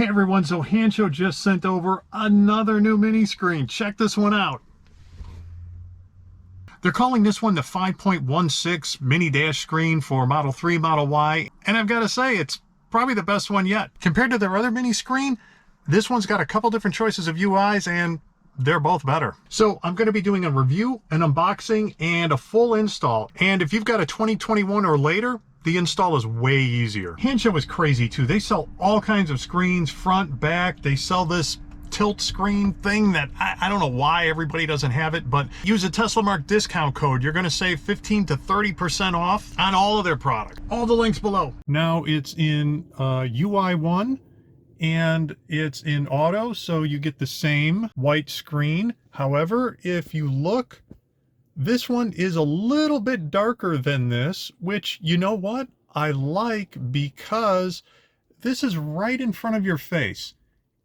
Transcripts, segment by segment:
Hey everyone, so Hancho just sent over another new mini screen. Check this one out. They're calling this one the 5.16 mini dash screen for Model 3, Model Y, and I've got to say, it's probably the best one yet. Compared to their other mini screen, this one's got a couple different choices of UIs, and they're both better. So I'm going to be doing a review, an unboxing, and a full install. And if you've got a 2021 or later, the install is way easier. Hancho is crazy too. They sell all kinds of screens, front, back. They sell this tilt screen thing that I don't know why everybody doesn't have it, but use a Tesla Mark discount code. You're going to save 15 to 30% off on all of their product. All the links below. Now it's in UI 1 and it's in auto, so you get the same white screen. However, if you look, this one is a little bit darker than this, which, you know what, I like, because this is right in front of your face.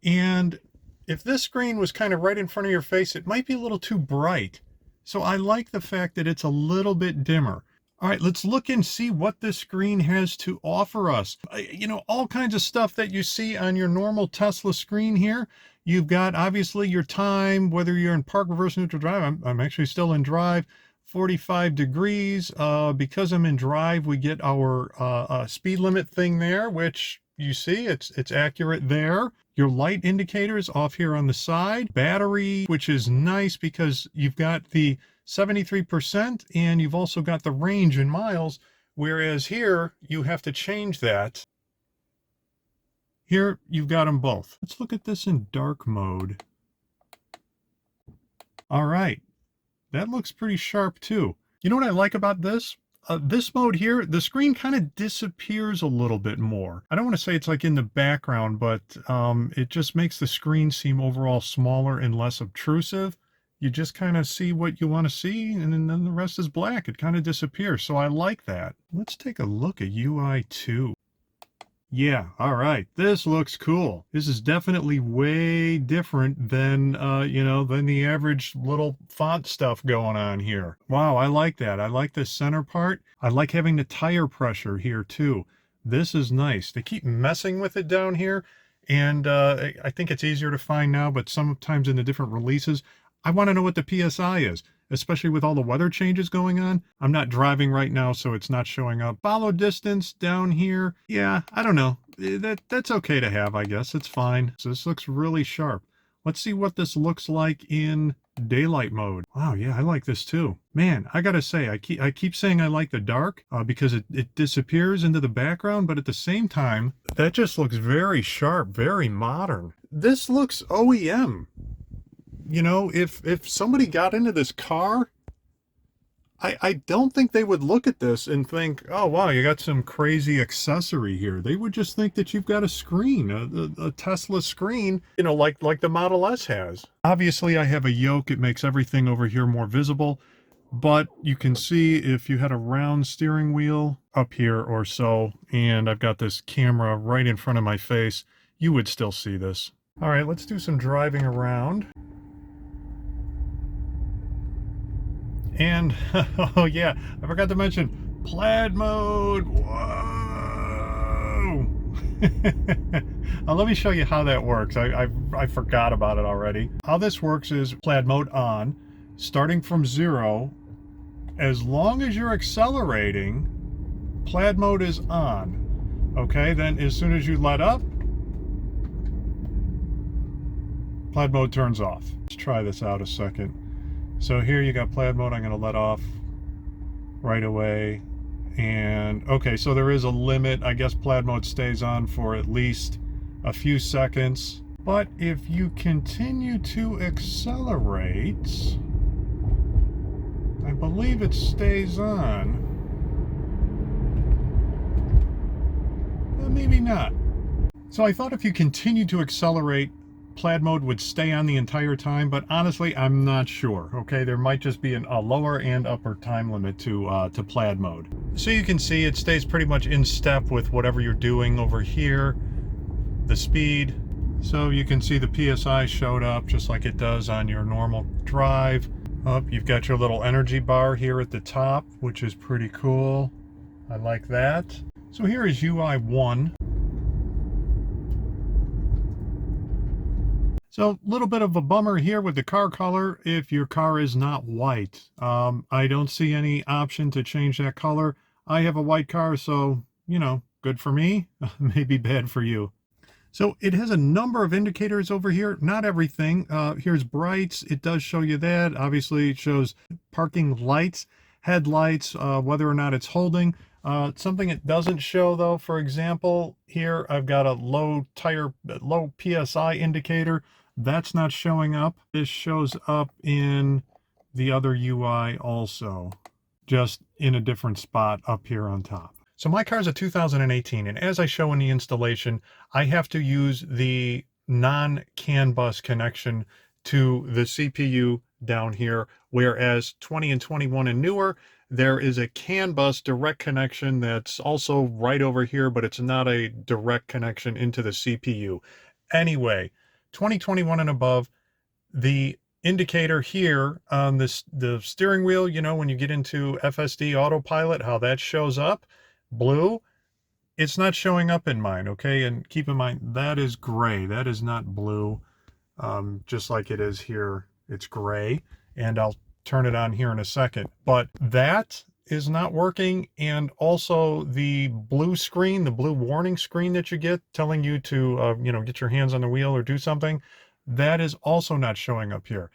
And if this screen was kind of right in front of your face, it might be a little too bright. So I like the fact that it's a little bit dimmer. All right, let's look and see what this screen has to offer us. You know, all kinds of stuff that you see on your normal Tesla screen here. You've got, obviously, your time, whether you're in park, reverse, neutral, drive. I'm actually still in drive. 45 degrees. Because I'm in drive, we get our speed limit thing there, which you see, it's accurate there. Your light indicators off here on the side. Battery, which is nice because you've got the 73% and you've also got the range in miles, whereas here you have to change that. Here you've got them both. Let's look at this in dark mode. All right, that looks pretty sharp too. You know what I like about this? This mode here, the screen kind of disappears a little bit more. I don't want to say it's like in the background, but it just makes the screen seem overall smaller and less obtrusive. You just kind of see what you want to see, and then the rest is black. It kind of disappears, so I like that. Let's take a look at UI 2. Yeah, all right, this looks cool. This is definitely way different than, than the average little font stuff going on here. Wow, I like that. I like the center part. I like having the tire pressure here too. This is nice. They keep messing with it down here, and I think it's easier to find now, but sometimes in the different releases, I want to know what the PSI is, especially with all the weather changes going on. I'm not driving right now, so it's not showing up. Follow distance down here. Yeah, I don't know. That's okay to have, I guess. It's fine. So this looks really sharp. Let's see what this looks like in daylight mode. Wow, yeah, I like this too. Man, I gotta say, I keep saying I like the dark because it disappears into the background, but at the same time, that just looks very sharp, very modern. This looks OEM. You know, if somebody got into this car, I don't think they would look at this and think, oh, wow, you got some crazy accessory here. They would just think that you've got a screen, a Tesla screen, you know, like the Model S has. Obviously, I have a yoke. It makes everything over here more visible. But you can see if you had a round steering wheel up here or so, and I've got this camera right in front of my face, you would still see this. All right, let's do some driving around. And, oh yeah, I forgot to mention Plaid mode. Whoa! Let me show you how that works. I forgot about it already. How this works is Plaid mode on, starting from 0. As long as you're accelerating, Plaid mode is on. Okay, then as soon as you let up, Plaid mode turns off. Let's try this out a second. So here you got Plaid mode. I'm going to let off right away. And okay, so there is a limit. I guess Plaid mode stays on for at least a few seconds. But if you continue to accelerate, I believe it stays on. Maybe not. So I thought if you continue to accelerate, Plaid mode would stay on the entire time, but honestly, I'm not sure. Okay, there might just be a lower and upper time limit to Plaid mode. So you can see it stays pretty much in step with whatever you're doing over here, the speed. So you can see the PSI showed up just like it does on your normal drive. You've got your little energy bar here at the top, which is pretty cool. I like that. So here is UI 1. So a little bit of a bummer here with the car color if your car is not white. I don't see any option to change that color. I have a white car, so, you know, good for me, maybe bad for you. So it has a number of indicators over here, not everything. Here's brights, it does show you that. Obviously it shows parking lights, headlights, whether or not it's holding. Something it doesn't show though, for example, here I've got a low PSI indicator. That's not showing up. This shows up in the other UI also, just in a different spot up here on top. So my car's a 2018, and as I show in the installation, I have to use the non-CAN bus connection to the CPU down here, whereas 20 and 21 and newer, there is a CAN bus direct connection that's also right over here, but it's not a direct connection into the CPU. Anyway, 2021 and above, the indicator here on this, the steering wheel, you know, when you get into FSD Autopilot, how that shows up, blue, it's not showing up in mine, okay? And keep in mind, that is gray. That is not blue, just like it is here. It's gray, and I'll turn it on here in a second. But that is not working, and also the blue screen, the blue warning screen that you get telling you to, you know, get your hands on the wheel or do something, that is also not showing up here.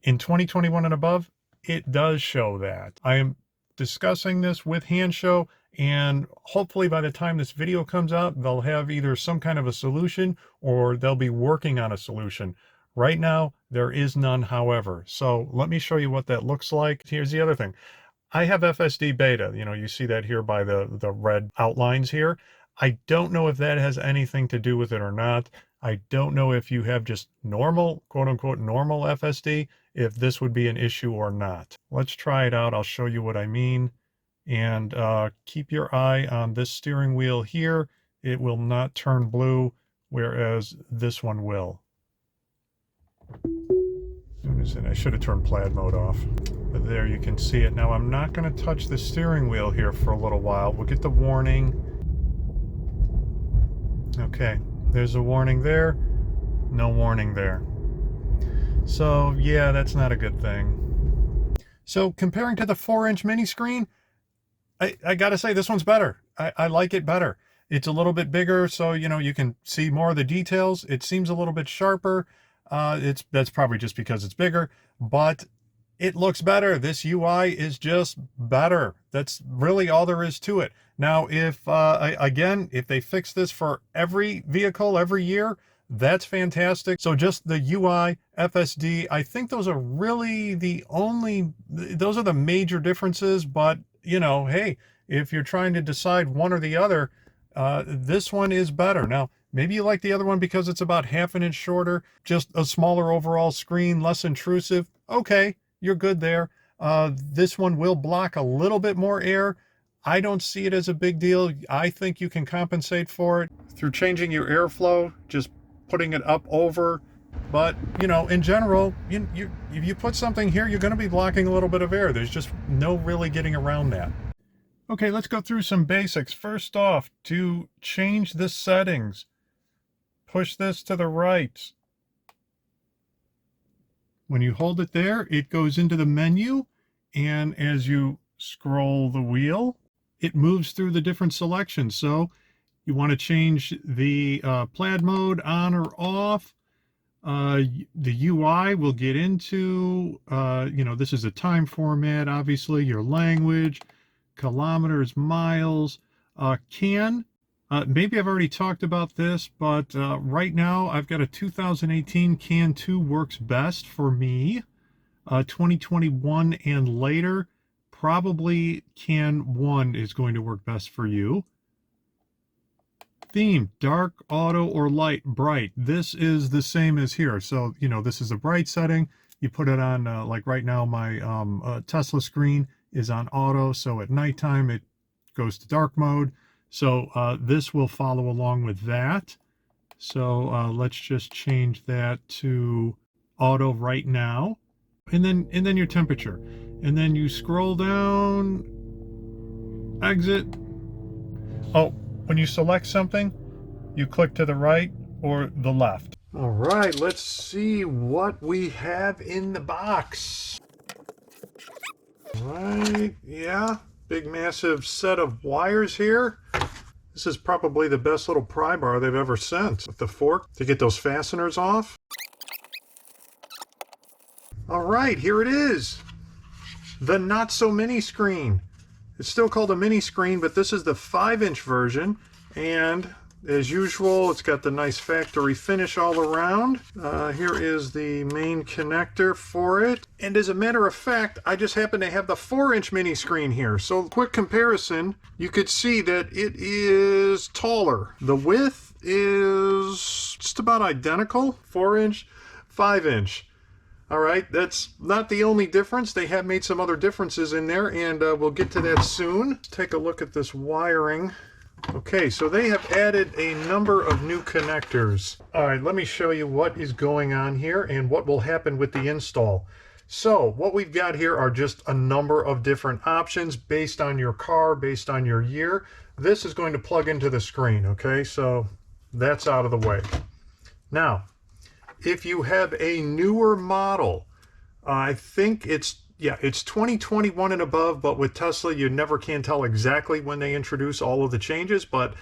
In 2021 and above, it does show that. I am discussing this with Handshow, and hopefully by the time this video comes out, they'll have either some kind of a solution or they'll be working on a solution. Right now, there is none, however. So let me show you what that looks like. Here's the other thing. I have FSD beta. You know, you see that here by the red outlines here. I don't know if that has anything to do with it or not. I don't know if you have just normal, quote unquote, normal FSD, if this would be an issue or not. Let's try it out. I'll show you what I mean. And keep your eye on this steering wheel here. It will not turn blue, whereas this one will. I should have turned Plaid mode off, but there you can see it. Now I'm not going to touch the steering wheel here for a little while. We'll get the warning. Okay, there's a warning there, no warning there. So yeah, that's not a good thing. So comparing to the 4-inch mini screen, I gotta say this one's better. I like it better. It's a little bit bigger, so you know you can see more of the details. It seems a little bit sharper. That's probably just because it's bigger, but it looks better. This UI is just better. That's really all there is to it. Now, if again, if they fix this for every vehicle every year, that's fantastic. So just the UI, FSD, I think those are really those are the major differences, but you know, hey, if you're trying to decide one or the other, this one is better. Now, maybe you like the other one because it's about ½ inch shorter, just a smaller overall screen, less intrusive. Okay, you're good there. This one will block a little bit more air. I don't see it as a big deal. I think you can compensate for it through changing your airflow, just putting it up over. But, you know, in general, if you put something here, you're going to be blocking a little bit of air. There's just no really getting around that. Okay, let's go through some basics. First off, to change the settings, push this to the right. When you hold it there, it goes into the menu, and as you scroll the wheel, it moves through the different selections. So you want to change the Plaid mode on or off. The UI will get into, you know, this is a time format, obviously, your language, kilometers, miles, CAN. Maybe I've already talked about this, but right now I've got a 2018 CAN 2 works best for me. 2021 and later, probably CAN 1 is going to work best for you. Theme, dark, auto, or light, bright. This is the same as here. So, you know, this is a bright setting. You put it on, like right now, my Tesla screen is on auto. So at nighttime, it goes to dark mode. So this will follow along with that. So let's just change that to auto right now. And then your temperature. And then you scroll down, exit. Oh, when you select something, you click to the right, or the left. All right, let's see what we have in the box. Right, yeah, big massive set of wires here. This is probably the best little pry bar they've ever sent, with the fork to get those fasteners off. All right, here it is. The not so mini screen. It's still called a mini screen, but this is the 5-inch version. And as usual, it's got the nice factory finish all around. Here is the main connector for it. And as a matter of fact, I just happen to have the 4-inch mini screen here. So quick comparison, you could see that it is taller. The width is just about identical, 4-inch, 5-inch. All right, that's not the only difference. They have made some other differences in there, and we'll get to that soon. Let's take a look at this wiring. Okay, so they have added a number of new connectors. All right, let me show you what is going on here and what will happen with the install. So what we've got here are just a number of different options based on your car, based on your year. This is going to plug into the screen, okay? So that's out of the way. Now, if you have a newer model, I think it's 2021 and above, but with Tesla, you never can tell exactly when they introduce all of the changes, but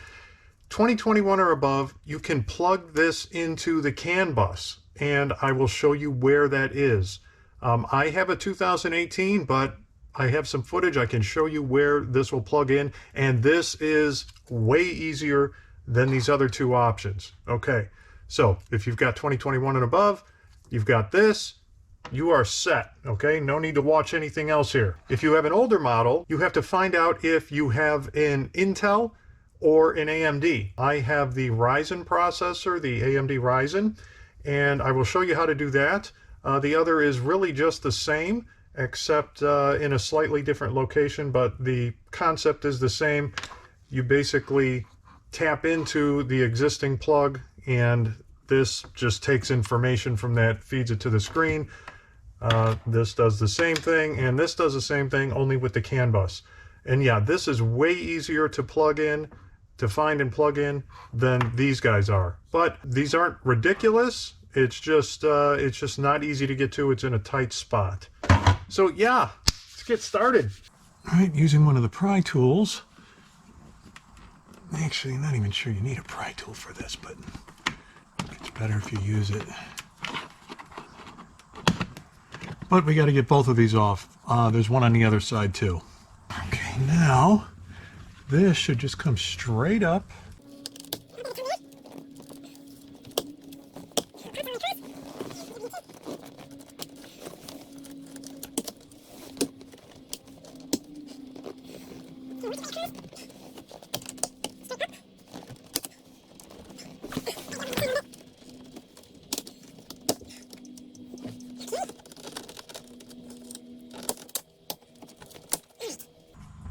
2021 or above, you can plug this into the CAN bus, and I will show you where that is. I have a 2018, but I have some footage. I can show you where this will plug in, and this is way easier than these other two options. Okay. So if you've got 2021 and above, you've got this, you are set, okay? No need to watch anything else here. If you have an older model, you have to find out if you have an Intel or an AMD. I have the Ryzen processor, the AMD Ryzen, and I will show you how to do that. The other is really just the same, except in a slightly different location, but the concept is the same. You basically tap into the existing plug, and this just takes information from that, feeds it to the screen. This does the same thing, and this does the same thing, only with the CAN bus. And yeah, this is way easier to plug in, to find and plug in, than these guys are. But these aren't ridiculous. It's just not easy to get to. It's in a tight spot. So yeah, let's get started. All right, using one of the pry tools. Actually, I'm not even sure you need a pry tool for this, but it's better if you use it. But we got to get both of these off. There's one on the other side too. Okay, now this should just come straight up.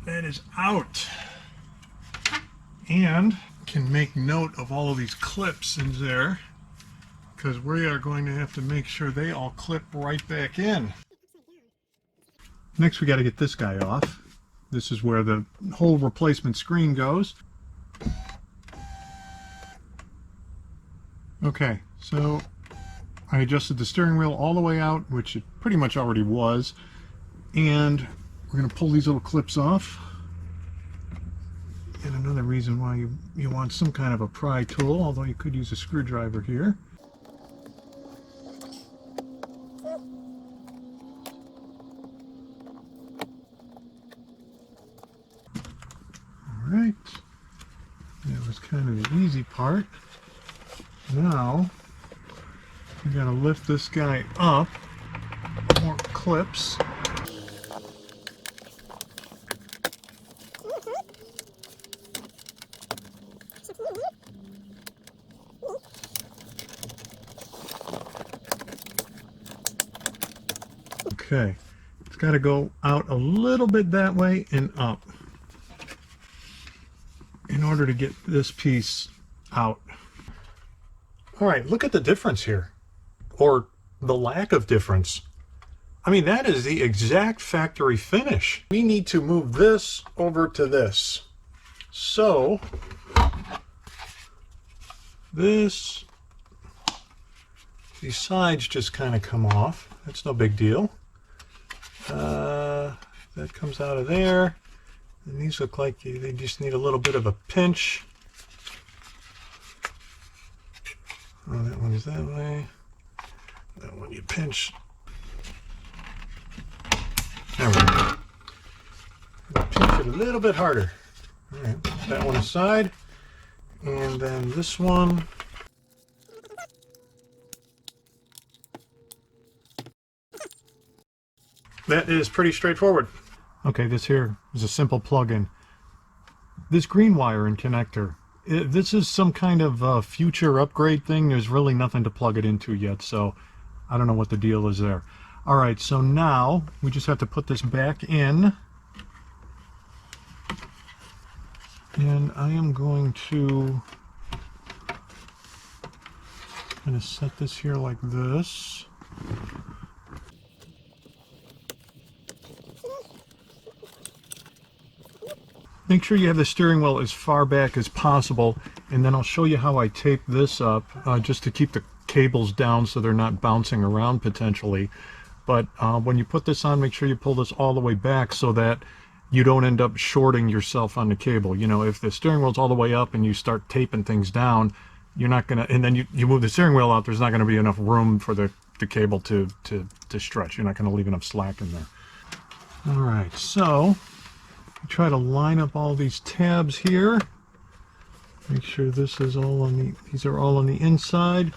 That is out, and can make note of all of these clips in there, because we are going to have to make sure they all clip right back in. Next we got to get this guy off. This is where the whole replacement screen goes. Okay, so I adjusted the steering wheel all the way out, which it pretty much already was, and we're going to pull these little clips off. And another reason why you want some kind of a pry tool, although you could use a screwdriver here. Alright, that was kind of the easy part. Now, we gotta lift this guy up. More clips. Okay, it's got to go out a little bit that way and up in order to get this piece out. All right, look at the difference here, or the lack of difference. I mean, that is the exact factory finish. We need to move this over to this. So this These sides just kind of come off. That's no big deal. That comes out of there. And these look like they just need a little bit of a pinch. Oh, that one is that way. That one you pinch. There we go. Pinch it a little bit harder. All right, put that one aside. And then this one. That is pretty straightforward. Okay, this here is a simple plug-in. This green wire and connector, this is some kind of future upgrade thing. There's really nothing to plug it into yet, so I don't know what the deal is there. All right, so now we just have to put this back in. And I am going to kind of set this here like this. Make sure you have the steering wheel as far back as possible, and then I'll show you how I tape this up just to keep the cables down so they're not bouncing around potentially. But when you put this on, make sure you pull this all the way back so that you don't end up shorting yourself on the cable. You know, if the steering wheel's all the way up and you start taping things down, you're not gonna, and then you move the steering wheel out, there's not gonna be enough room for the cable to stretch. You're not gonna leave enough slack in there. All right, so try to line up all these tabs here. Make sure this is all on the, these are all on the inside.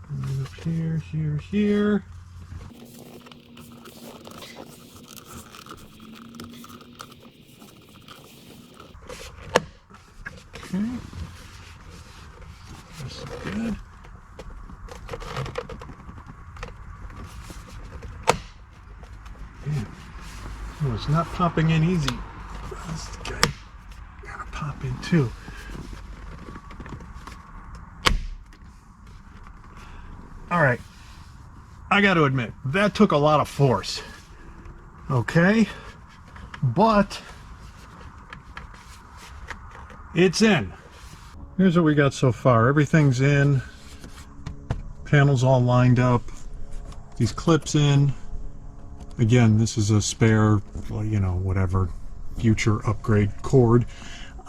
And up here, here, here. Okay. This is good. Yeah. Oh, it's not popping in easy. This guy gotta pop in too. All right, I got to admit that took a lot of force. Okay, but it's in. Here's what we got so far. Everything's in. Panels all lined up. These clips in. Again, this is a spare, you know, whatever, future upgrade cord.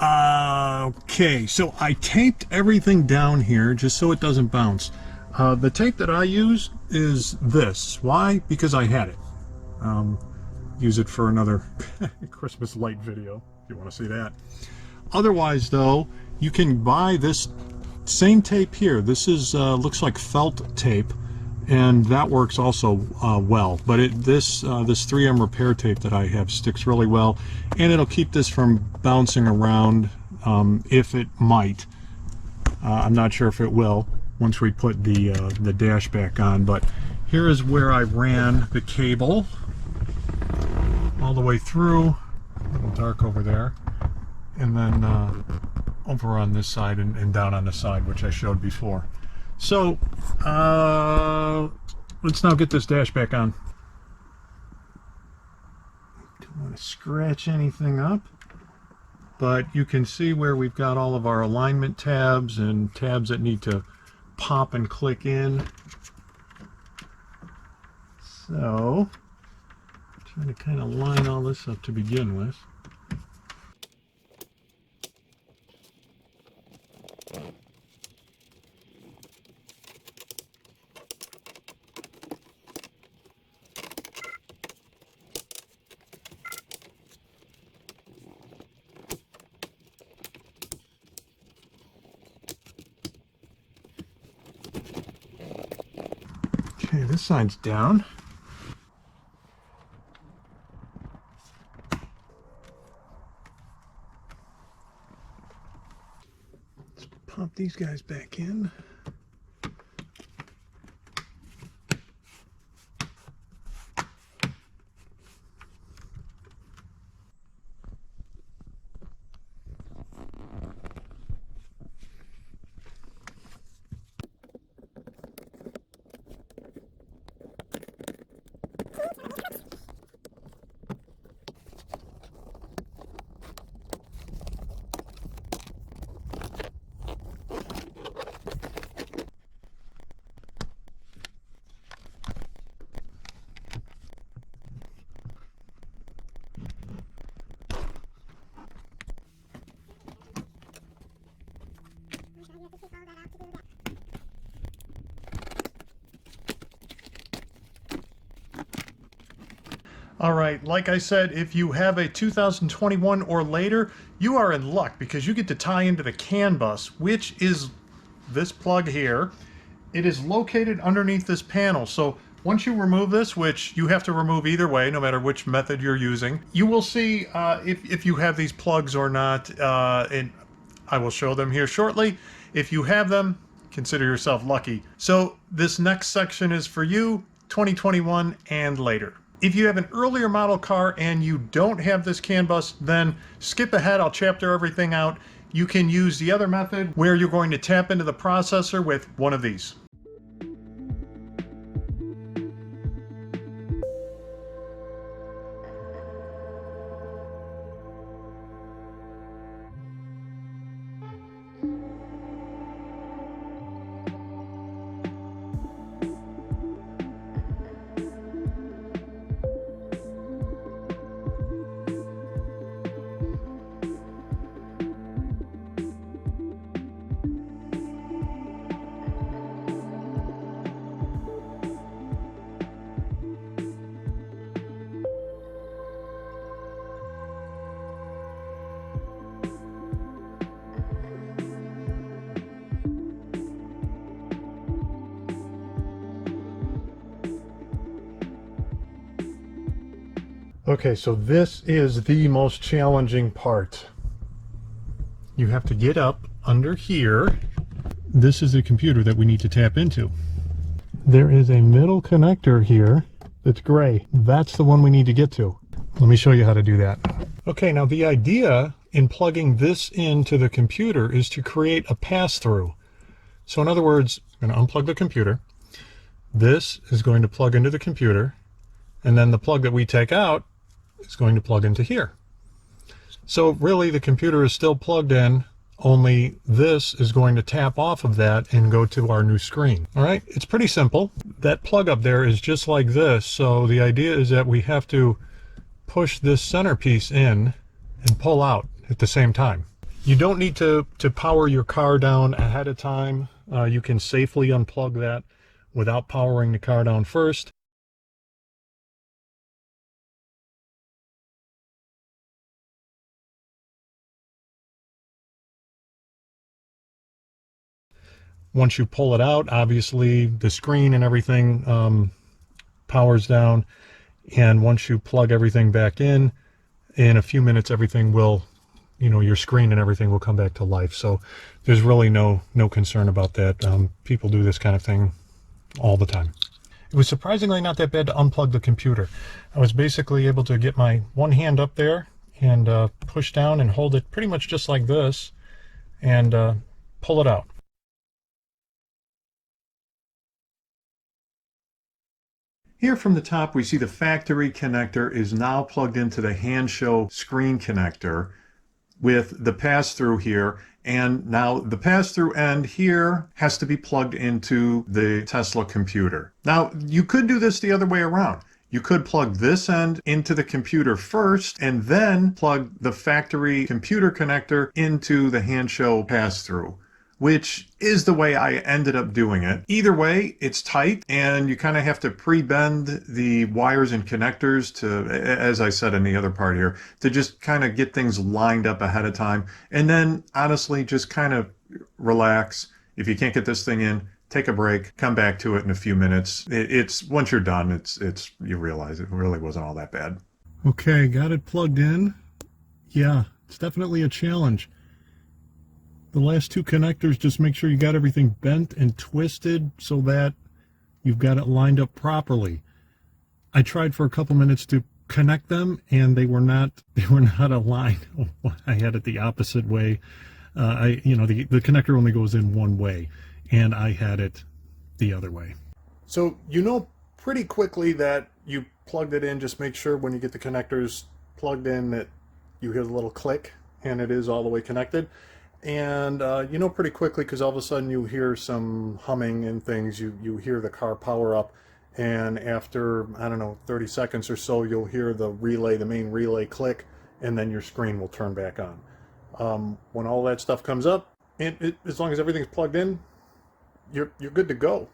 Okay, so I taped everything down here just so it doesn't bounce. The tape that I use is this. Why? Because I had it. Use it for another Christmas light video, if you want to see that. Otherwise, though, you can buy this same tape here. This is looks like felt tape. And that works also well, but this 3M repair tape that I have sticks really well, and it'll keep this from bouncing around if it might. I'm not sure if it will once we put the dash back on, but here is where I ran the cable all the way through. A little dark over there, and then over on this side and down on the side, which I showed before. So, let's now get this dash back on. Don't want to scratch anything up, but you can see where we've got all of our alignment tabs and tabs that need to pop and click in. So, trying to kind of line all this up to begin with. Okay, this side's down. Let's pop these guys back in. All right, like I said, if you have a 2021 or later, you are in luck because you get to tie into the CAN bus, which is this plug here. It is located underneath this panel. So once you remove this, which you have to remove either way, no matter which method you're using, you will see if you have these plugs or not. And I will show them here shortly. If you have them, consider yourself lucky. So this next section is for you, 2021 and later. If you have an earlier model car and you don't have this CAN bus, then skip ahead. I'll chapter everything out. You can use the other method where you're going to tap into the processor with one of these. Okay, so this is the most challenging part. You have to get up under here. This is the computer that we need to tap into. There is a middle connector here that's gray. That's the one we need to get to. Let me show you how to do that. Okay, now the idea in plugging this into the computer is to create a pass-through. So in other words, I'm going to unplug the computer. This is going to plug into the computer, and then the plug that we take out is going to plug into here. So really the computer is still plugged in, only this is going to tap off of that and go to our new screen. All right, it's pretty simple. That plug up there is just like this. So the idea is that we have to push this centerpiece in and pull out at the same time. You don't need to power your car down ahead of time. You can safely unplug that without powering the car down first. Once you pull it out, obviously the screen and everything powers down. And once you plug everything back in a few minutes, everything will, your screen and everything will come back to life. So there's really no concern about that. People do this kind of thing all the time. It was surprisingly not that bad to unplug the computer. I was basically able to get my one hand up there and push down and hold it pretty much just like this and pull it out. Here from the top, we see the factory connector is now plugged into the hand show screen connector with the pass-through here. And now the pass-through end here has to be plugged into the Tesla computer. Now, you could do this the other way around. You could plug this end into the computer first and then plug the factory computer connector into the hand show pass-through, which is the way I ended up doing it. Either way, it's tight and you kind of have to pre-bend the wires and connectors to, as I said in the other part here, to just kind of get things lined up ahead of time. And then honestly, just kind of relax. If you can't get this thing in, take a break, come back to it in a few minutes. It's once you're done, you realize it really wasn't all that bad. Okay, got it plugged in. Yeah, it's definitely a challenge. The last two connectors, just make sure you got everything bent and twisted so that you've got it lined up properly. I tried for a couple minutes to connect them and they were not aligned. I had it the opposite way. The connector only goes in one way and I had it the other way. So pretty quickly that you plugged it in. Just make sure when you get the connectors plugged in that you hear the little click and it is all the way connected. And pretty quickly, because all of a sudden you hear some humming and things, you hear the car power up, and after, 30 seconds or so, you'll hear the main relay click, and then your screen will turn back on. When all that stuff comes up, and as long as everything's plugged in, you're good to go.